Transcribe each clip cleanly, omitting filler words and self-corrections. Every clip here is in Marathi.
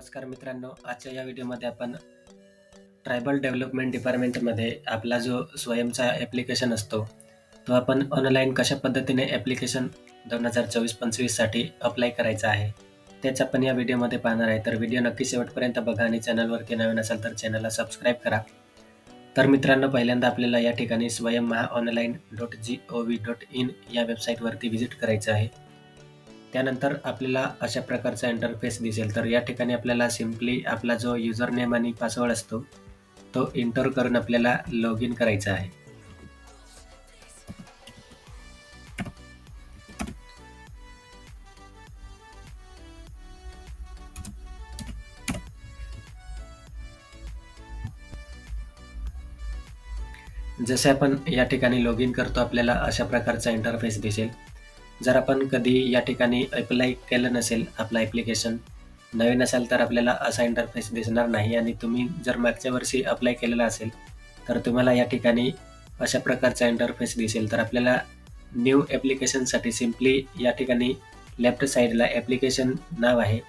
नमस्कार मित्रांनो, आजच्या या व्हिडिओमध्ये आपण ट्रायबल डेव्हलपमेंट डिपार्टमेंटमध्ये आपला जो स्वयंचा ॲप्लिकेशन असतो, तो आपण ऑनलाईन कशा पद्धतीने ॲप्लिकेशन 2024-25 साठी अप्लाय करायचा आहे, तेच आपण या व्हिडिओमध्ये पाहणार आहे. तर व्हिडिओ नक्की शेवटपर्यंत बघा आणि चॅनलवरती नवीन असाल तर चॅनलला सबस्क्राईब करा. तर मित्रांनो, पहिल्यांदा आपल्याला या ठिकाणी swayammahaonline.gov.in या वेबसाईटवरती व्हिजिट करायचं आहे. त्यानंतर आपल्याला अशा प्रकारचा इंटरफेस दिसेल. तर या ठिकाणी आपल्याला सिम्पली आपला जो युजर नेम आणि पासवर्ड असतो तो एंटर करून आपल्याला लॉग इन करायचा आहे. जसे आपण या ठिकाणी लॉग इन करतो आपल्याला अशा प्रकारचा इंटरफेस दिसेल. जर आपण कधी या ठिकाणी अप्लाय केलं नसेल, आपलं ॲप्लिकेशन नवीन असेल तर आपल्याला असा इंटरफेस दिसणार नाही आणि तुम्ही जर मागच्या वर्षी अप्लाय केलेला असेल तर तुम्हाला या ठिकाणी अशा प्रकारचा इंटरफेस दिसेल. तर आपल्याला न्यू ॲप्लिकेशनसाठी सिम्पली या ठिकाणी लेफ्ट साईडला ॲप्लिकेशन नाव आहे,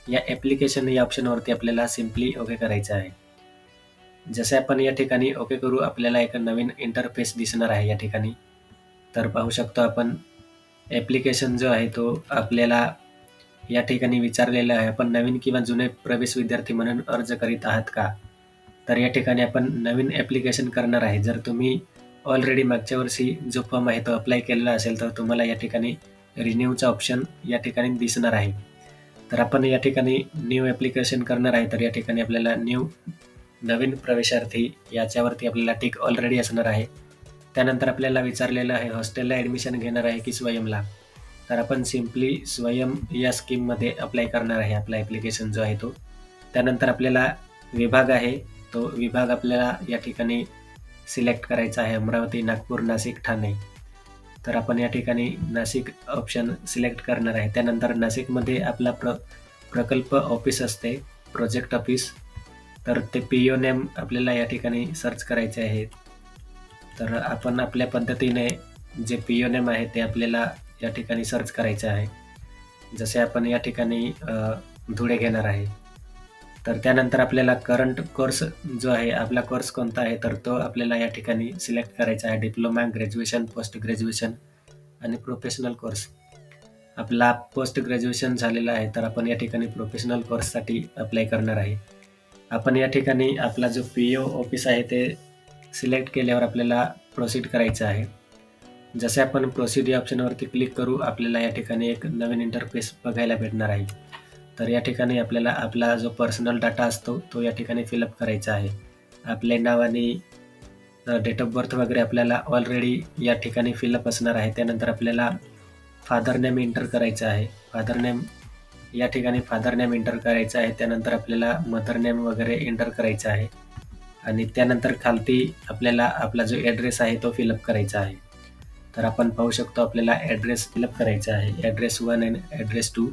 या ॲप्लिकेशन या ऑप्शनवरती आपल्याला सिम्पली ओके करायचं आहे. जसे आपण या ठिकाणी ओके करू आपल्याला एक नवीन इंटरफेस दिसणार आहे या ठिकाणी. तर पाहू शकतो आपण ॲप्लिकेशन जो आहे तो आपल्याला या ठिकाणी विचारलेला आहे, आपण नवीन किंवा जुने प्रवेश विद्यार्थी म्हणून अर्ज करीत आहात का? तर या ठिकाणी आपण नवीन ॲप्लिकेशन करणार आहे. जर तुम्ही ऑलरेडी मागच्या वर्षी जो फॉर्म आहे तो अप्लाय केलेला असेल तर तुम्हाला या ठिकाणी रिन्यूचा ऑप्शन या ठिकाणी दिसणार आहे. तर आपण या ठिकाणी न्यू ॲप्लिकेशन करणार आहे. तर या ठिकाणी आपल्याला नवीन प्रवेशार्थी याच्यावरती आपल्याला टिक ऑलरेडी असणार आहे. त्यानंतर आपल्याला विचारलेलं आहे हॉस्टेलला ॲडमिशन घेणार आहे की स्वयंला. तर आपण सिम्पली स्वयं या स्कीममध्ये अप्लाय करणार आहे आपला ॲप्लिकेशन जो आहे तो. त्यानंतर आपल्याला विभाग आहे तो विभाग आपल्याला या ठिकाणी सिलेक्ट करायचा आहे, अमरावती, नागपूर, नाशिक, ठाणे. तर आपण या ठिकाणी नाशिक ऑप्शन सिलेक्ट करणार आहे. त्यानंतर नाशिकमध्ये आपला प्रकल्प ऑफिस असते, प्रोजेक्ट ऑफिस. तर ते PO नेम आपल्याला या ठिकाणी सर्च करायचे आहे. तर आपण आपल्या पद्धतीने जे PO नेम आहे ते आपल्याला या ठिकाणी सर्च करायचं आहे. जसे आपण या ठिकाणी धुळे घेणार आहे. तर त्यानंतर आपल्याला करंट कोर्स जो आहे, आपला कोर्स कोणता आहे तर तो आपल्याला या ठिकाणी सिलेक्ट करायचा आहे. डिप्लोमा, ग्रॅज्युएशन, पोस्ट ग्रॅज्युएशन आणि प्रोफेशनल कोर्स. आपला पोस्ट ग्रॅज्युएशन झालेला आहे तर आपण या ठिकाणी प्रोफेशनल कोर्ससाठी अप्लाय करणार आहे. आपण या ठिकाणी आपला जो PO ऑफिस आहे ते सिलेक्ट केल्यावर आपल्याला प्रोसीड करायचं आहे. जसे आपण प्रोसीड या ऑप्शनवरती क्लिक करू आपल्याला या ठिकाणी एक नवीन इंटरफेस बघायला भेटणार आहे. तर या ठिकाणी आपल्याला आपला जो पर्सनल डाटा असतो तो या ठिकाणी फिलअप करायचा आहे. आपले नाव आणि डेट ऑफ बर्थ वगैरे आपल्याला ऑलरेडी या ठिकाणी फिलअप असणार आहे. त्यानंतर आपल्याला फादर नेम एंटर करायचं आहे. या ठिकाणी फादर नेम एंटर करायचं आहे. त्यानंतर आपल्याला मदर नेम वगैरे एंटर करायचं आहे आणि त्यानंतर खालती आपल्याला आपला जो ॲड्रेस आहे तो फिलअप करायचा आहे. तर आपण पाहू शकतो आपल्याला ॲड्रेस फिलअप करायचा आहे, ॲड्रेस 1 आणि ॲड्रेस 2.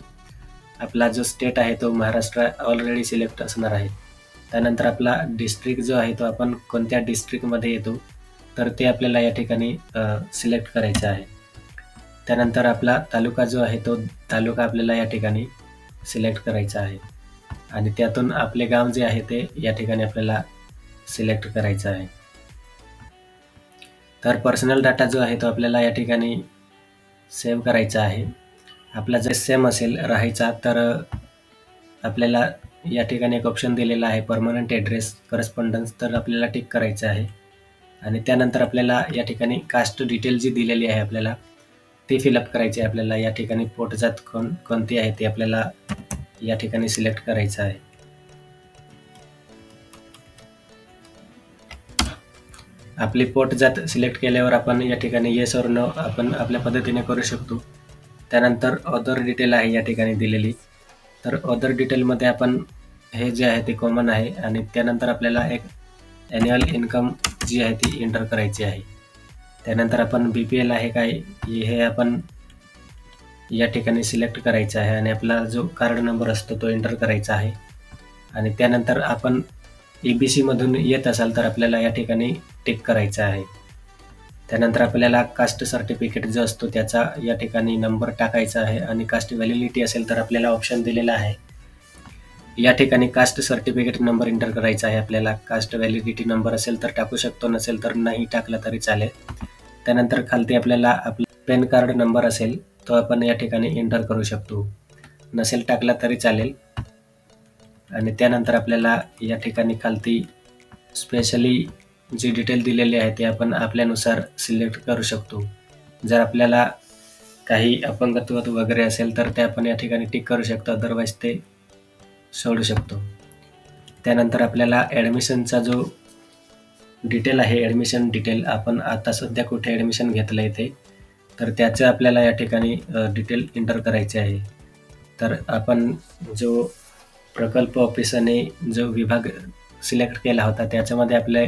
आपला जो स्टेट आहे तो महाराष्ट्र ऑलरेडी सिलेक्ट असणार आहे. त्यानंतर आपला डिस्ट्रिक्ट जो आहे तो आपण कोणत्या डिस्ट्रिक्टमध्ये येतो तर ते आपल्याला या ठिकाणी सिलेक्ट करायचं आहे. त्यानंतर आपला तालुका जो आहे तो तालुका आपल्याला या ठिकाणी सिलेक्ट करायचा आहे आणि त्यातून आपले गाव जे आहे ते या ठिकाणी आपल्याला सिलेक्ट करायचं आहे. तर पर्सनल डाटा जो आहे तो आपल्याला या ठिकाणी सेव्ह करायचा आहे. आपला जर सेम असेल राहायचा तर आपल्याला या ठिकाणी एक ऑप्शन दिलेला आहे परमनंट ॲड्रेस करस्पॉन्डन्स, तर आपल्याला टिक करायचं आहे. आणि त्यानंतर आपल्याला या ठिकाणी कास्ट डिटेल जी दिलेली आहे आपल्याला ती फिलअप करायची आहे. आपल्याला या ठिकाणी पोटजात कोणती आहे ते आपल्याला या ठिकाणी सिलेक्ट करायचं आहे. आपली पोटजात सिलेक्ट केल्यावर आपण या ठिकाणी येस ऑर नो आपण आपल्या पद्धतीने करू शकतो. त्यानंतर अदर डिटेल आहे या ठिकाणी दिलेली. तर अदर डिटेलमध्ये आपण हे जे आहे ते कॉमन आहे आणि त्यानंतर आपल्याला एक ॲन्युअल इन्कम जी आहे ती एंटर करायची आहे. त्यानंतर आपण BPL आहे काय हे आपण या ठिकाणी सिलेक्ट करायचं आहे आणि आपला जो कार्ड नंबर असतो तो एंटर करायचा आहे. आणि त्यानंतर आपण EBC मधून येत असाल तर आपल्याला या ठिकाणी टिक करायचं आहे. त्यानंतर आपल्याला कास्ट सर्टिफिकेट जो असतो त्याचा या ठिकाणी नंबर टाकायचा आहे आणि कास्ट व्हॅलिडिटी असेल तर आपल्याला ऑप्शन दिलेला आहे या ठिकाणी कास्ट सर्टिफिकेट नंबर एंटर करायचा आहे आपल्याला. कास्ट व्हॅलिडिटी नंबर असेल तर टाकू शकतो, नसेल तर नाही टाकला तरी चालेल. त्यानंतर खालती आपल्याला आपला पॅन कार्ड नंबर असेल तो आपण या ठिकाणी एंटर करू शकतो, नसेल टाकला तरी चालेल. आणि त्यानंतर आपल्याला या ठिकाणी खालती स्पेशली जी डिटेल दिलेली आहे ते आपण आपल्यानुसार सिलेक्ट करू शकतो. जर आपल्याला काही अपंगत्व वगैरे असेल तर ते आपण या ठिकाणी टिक करू शकतो, अदरवाईज ते सोडू शकतो. त्यानंतर आपल्याला ॲडमिशनचा जो डिटेल आहे, ॲडमिशन डिटेल आपण आता सध्या कुठे ॲडमिशन घेतलं आहे ते, तर त्याचं आपल्याला या ठिकाणी डिटेल एंटर करायचे आहे. तर आपण जो प्रकल्प ऑफिसने जो विभाग सिलेक्ट केला होता त्याच्यामध्ये आपले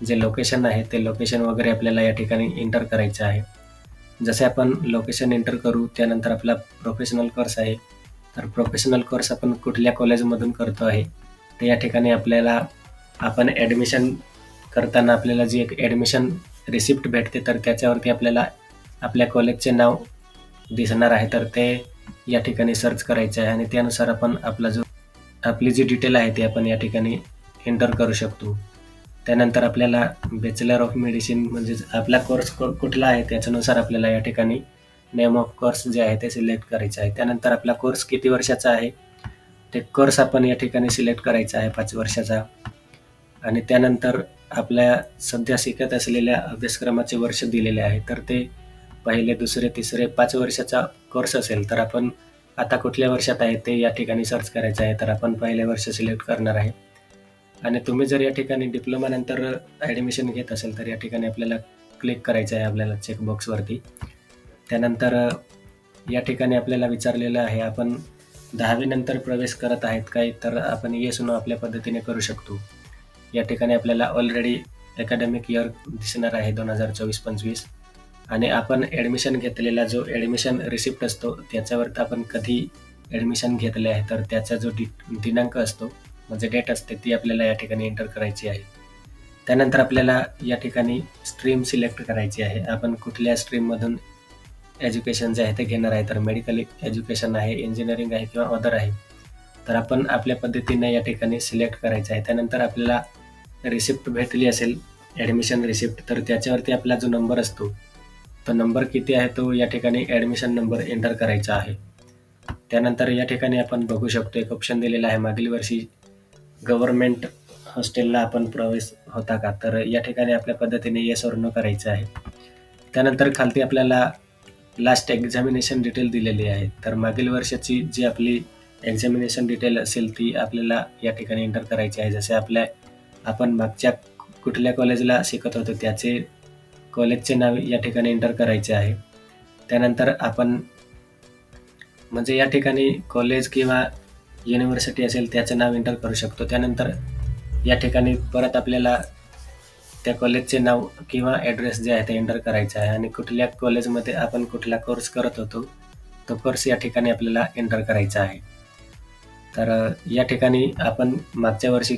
जे लोकेशन आहे ते लोकेशन वगैरे आपल्याला या ठिकाणी एंटर करायचं आहे. जसे आपण लोकेशन एंटर करू त्यानंतर आपला प्रोफेशनल कोर्स आहे, तर प्रोफेशनल कोर्स आपण कुठल्या कॉलेजमधून करतो आहे ते या ठिकाणी आपल्याला आपण ॲडमिशन करताना आपल्याला जी एक ॲडमिशन रिसिप्ट भेटते तर त्याच्यावरती आपल्याला आपल्या कॉलेजचे नाव दिसणार आहे, तर ते या ठिकाणी सर्च करायचं आहे आणि त्यानुसार आपण आपली जी डिटेल आहे ती आपण या ठिकाणी एंटर करू शकतो. त्यानंतर आपल्याला बॅचलर ऑफ मेडिसिन म्हणजे आपला कोर्स कुठला आहे त्याच्यानुसार आपल्याला या ठिकाणी नेम ऑफ कोर्स जे आहे ते सिलेक्ट करायचं आहे. त्यानंतर आपला कोर्स किती वर्षाचा आहे ते कोर्स आपण या ठिकाणी सिलेक्ट करायचा आहे, 5 वर्षाचा. आणि त्यानंतर आपल्या सध्या शिकत असलेल्या अभ्यासक्रमाचे वर्ष दिलेले आहे, तर ते पहिले, दुसरे, तिसरे, 5 वर्षाचा कोर्स असेल तर आपण आता कुठल्या वर्षात आहे ते या ठिकाणी सर्च करायचं आहे, तर आपण पहिले वर्ष सिलेक्ट करणार आहे. आणि तुम्ही जर या ठिकाणी डिप्लोमा नंतर ॲडमिशन घेत असेल तर या ठिकाणी आपल्याला क्लिक करायचं आहे आपल्याला चेकबॉक्सवरती. त्यानंतर या ठिकाणी आपल्याला विचारलेलं आहे आपण 10वी नंतर प्रवेश करत आहेत काय, तर आपण येस नो आपल्या पद्धतीने करू शकतो. या ठिकाणी आपल्याला ऑलरेडी अकॅडमिक इयर दिसणार आहे 2024-25 आणि आपण ॲडमिशन घेतलेला जो ॲडमिशन रिसिप्ट असतो त्याच्यावरती आपण कधी ॲडमिशन घेतले आहे तर त्याचा जो दिनांक असतो म्हणजे डेट असते ती आपल्याला या ठिकाणी एंटर करायची आहे. त्यानंतर आपल्याला या ठिकाणी स्ट्रीम सिलेक्ट करायची आहे. आपण कुठल्या स्ट्रीममधून एज्युकेशन जे आहे ते घेणार आहे, तर मेडिकल एज्युकेशन आहे, इंजिनिअरिंग आहे किंवा अदर आहे, तर आपण आपल्या पद्धतीने या ठिकाणी सिलेक्ट करायचं आहे. त्यानंतर आपल्याला रिसिप्ट भेटली असेल ॲडमिशन रिसिप्ट, तर त्याच्यावरती आपला जो नंबर असतो तो नंबर किती आहे तो या ठिकाणी ॲडमिशन नंबर एंटर करायचा आहे. त्यानंतर या ठिकाणी आपण बघू शकतो एक ऑप्शन दिलेला आहे, मागील वर्षी गव्हर्नमेंट हॉस्टेलला आपण प्रवेश होता का, तर या ठिकाणी आपल्या पद्धतीने येस ऑर नो करायचं आहे. त्यानंतर खालती आपल्याला लास्ट एक्झामिनेशन डिटेल दिलेली आहे, तर मागील वर्षाची जी आपली एक्झामिनेशन डिटेल असेल ती आपल्याला या ठिकाणी एंटर करायची आहे. जसे आपण मागच्या कुठल्या कॉलेजला शिकत होतो त्याचे कॉलेजचे नाव या ठिकाणी एंटर करायचे आहे. त्यानंतर आपण म्हणजे या ठिकाणी कॉलेज किंवा युनिव्हर्सिटी असेल त्याचं नाव एंटर करू शकतो. त्यानंतर या ठिकाणी परत आपल्याला त्या कॉलेजचे नाव किंवा ॲड्रेस जे आहे ते एंटर करायचं आहे आणि कुठल्या कॉलेजमध्ये आपण कुठला कोर्स करत होतो तो कोर्स या ठिकाणी आपल्याला एंटर करायचा आहे. तर या ठिकाणी आपण मागच्या वर्षी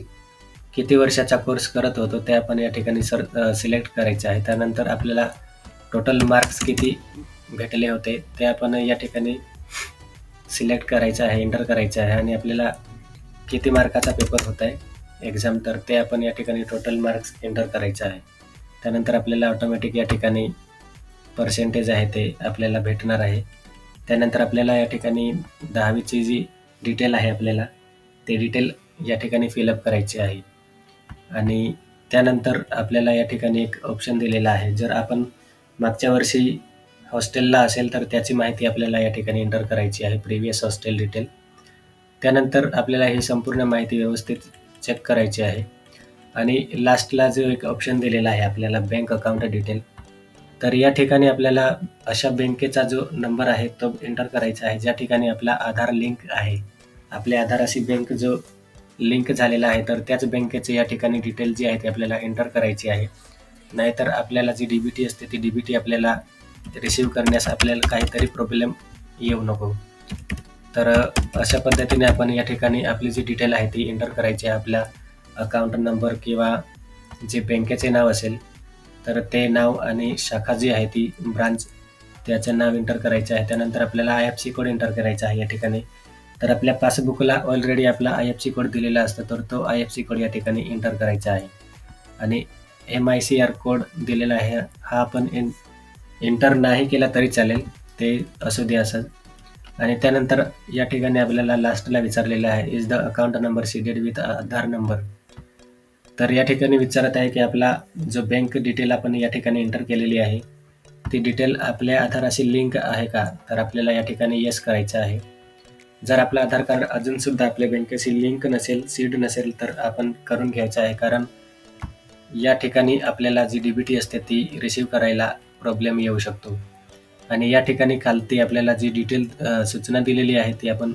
किती वर्षाचा कोर्स करत होतो ते आपण या ठिकाणी सिलेक्ट करायचे आहे. त्यानंतर आपल्याला टोटल मार्क्स किती भेटले होते ते आपण या ठिकाणी सिलेक्ट करायचं आहे, एंटर करायचं आहे आणि आपल्याला किती मार्काचा पेपर होत आहे एक्झाम, तर ते आपण या ठिकाणी टोटल मार्क्स एंटर करायचं आहे. त्यानंतर आपल्याला ऑटोमॅटिक या ठिकाणी पर्सेंटेज आहे ते आपल्याला भेटणार आहे. त्यानंतर आपल्याला या ठिकाणी 10वीची जी डिटेल आहे आपल्याला ते डिटेल या ठिकाणी फिलअप करायची आहे. आणि त्यानंतर आपल्याला या ठिकाणी एक ऑप्शन दिलेला आहे, जर आपण मागच्या वर्षी हॉस्टेलला असेल तर त्याची माहिती आपल्याला या ठिकाणी एंटर करायची आहे, प्रिव्हियस हॉस्टेल डिटेल. त्यानंतर आपल्याला ही संपूर्ण माहिती व्यवस्थित चेक करायची आहे आणि लास्टला जो एक ऑप्शन दिलेला आहे आपल्याला बँक अकाउंट डिटेल, तर या ठिकाणी आपल्याला अशा बँकेचा जो नंबर आहे तो एंटर करायचा आहे ज्या ठिकाणी आपला आधार लिंक आहे. आपले आधाराशी बँक जो लिंक झालेला आहे तर त्याच बँकेचे या ठिकाणी डिटेल जी आहे ती आपल्याला एंटर करायची आहे. नाहीतर आपल्याला जी DBT असते ती DBT आपल्याला रिसीव्ह करण्यास आपल्याला काहीतरी प्रॉब्लेम येऊ नको. तर अशा पद्धतीने आपण या ठिकाणी आपली जी डिटेल आहे ती एंटर करायची आहे. आपल्या अकाउंट नंबर किंवा जे बँकेचे नाव असेल तर ते नाव आणि शाखा जी आहे ती ब्रांच त्याचं नाव एंटर करायचं आहे. त्यानंतर आपल्याला IFSC कोड एंटर करायचा आहे या ठिकाणी. तर आपल्या पासबुकला ऑलरेडी आपला IFSC कोड दिलेला असतो, तर तो IFSC कोड या ठिकाणी एंटर करायचा आहे आणि MICR कोड दिलेला आहे, हा आपण एंटर नाही केला तरी चालेल, ते असू दे असंच. आणि त्यानंतर या ठिकाणी आपल्याला लास्टला विचारलेलं आहे, is the account number seeded with Aadhaar number. तर या ठिकाणी विचारत आहे की आपला जो बँक डिटेल आपण या ठिकाणी एंटर केलेली आहे, ती डिटेल आपल्या आधाराशी लिंक आहे का? तर आपल्याला या ठिकाणी येस करायचं आहे. जर आपलं आधार कार्ड अजूनसुद्धा आपल्या बँकेशी लिंक नसेल, सीड नसेल, तर आपण करून घ्यायचं आहे, कारण या ठिकाणी आपल्याला जी DBT असते ती रिसीव्ह करायला प्रॉब्लेम येऊ शकतो. आणि या ठिकाणी खालती आपल्याला जी डिटेल सूचना दिलेली आहे ती आपण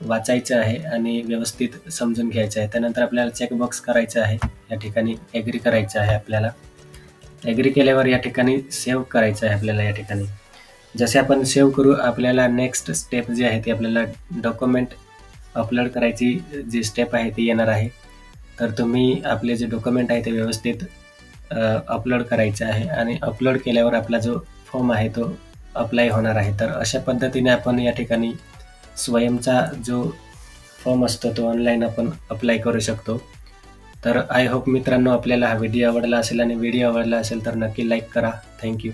वाचायचं आहे आणि व्यवस्थित समजून घ्यायचं आहे. त्यानंतर आपल्याला चेकबॉक्स करायचं आहे, या ठिकाणी ॲग्री करायचं आहे आपल्याला. ॲग्री केल्यावर या ठिकाणी सेव्ह करायचं आहे आपल्याला. या ठिकाणी जसे आपण सेव्ह करू, आपल्याला नेक्स्ट स्टेप जी आहे ती आपल्याला डॉक्युमेंट अपलोड करायची जी स्टेप आहे ती येणार आहे. तर तुम्ही आपले जे डॉक्युमेंट आहे ते व्यवस्थित अपलोड करायचं आहे आणि अपलोड केल्यावर आपला जो फॉर्म आहे तो अप्लाय होणार आहे. तर अशा पद्धतीने आपण या ठिकाणी स्वयंचा जो फॉर्म असतो तो ऑनलाईन आपण अप्लाय करू शकतो. तर आय होप मित्रांनो आपल्याला हा व्हिडिओ आवडला असेल, आणि व्हिडिओ आवडला असेल तर नक्की लाईक करा. थँक्यू.